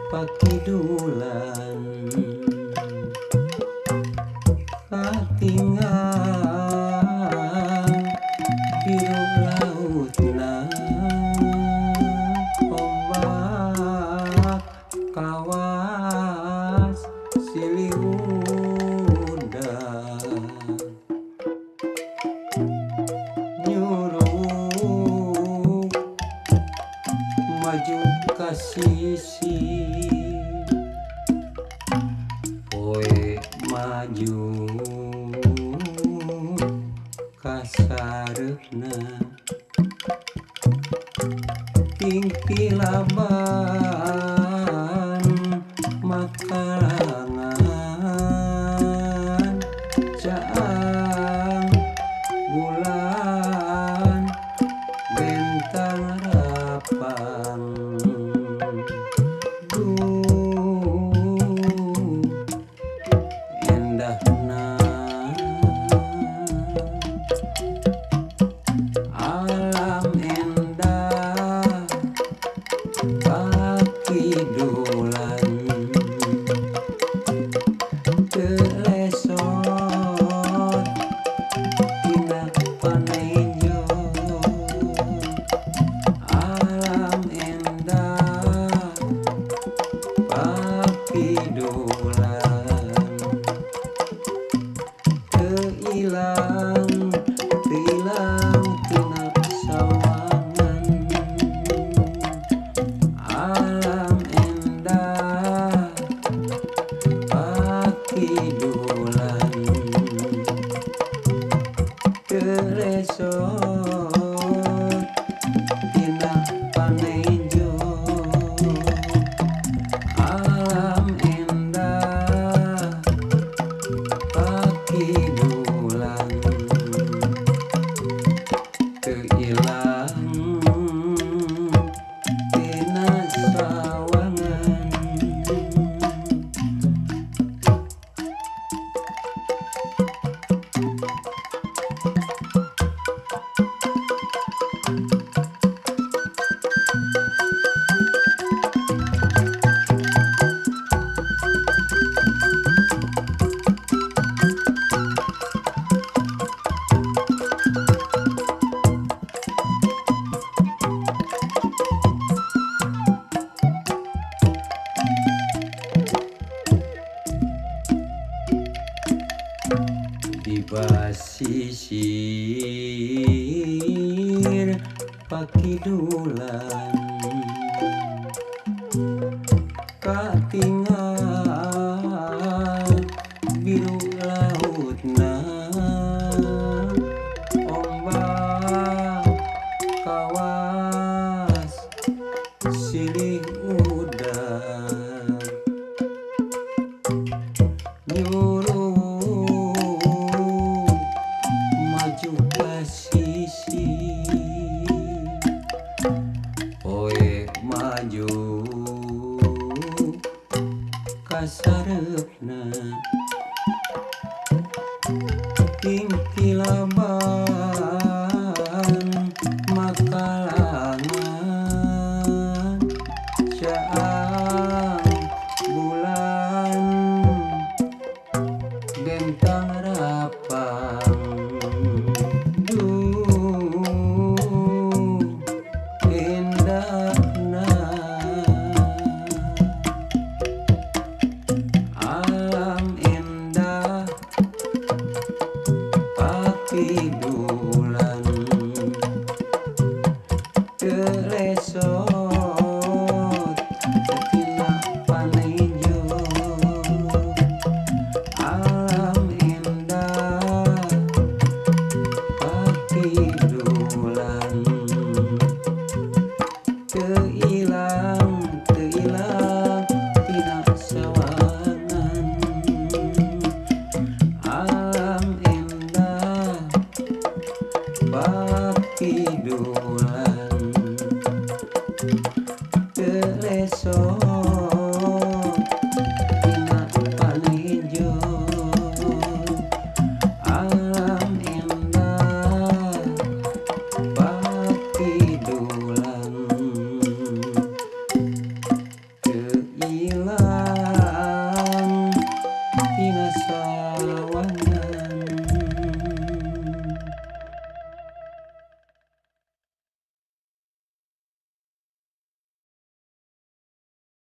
pakidulan katingal biru lautna ombak kawas silih udang nyuruh maju ka sisi poe maju ka sareupna tingkilaban makalangan caang bulan bentang rapang endahna alam endah pakidulan telesot tina panejo alam endah pakidulan teilang tina sawangan alam endah pakidulan telesot tina panejo alam endah pakidulan teilang tina sawangan di basisir pakidulan katingal biru lautna ombak kawas silih udang nyuruh maju ka sisi poe maju ka sareupna tingkilaban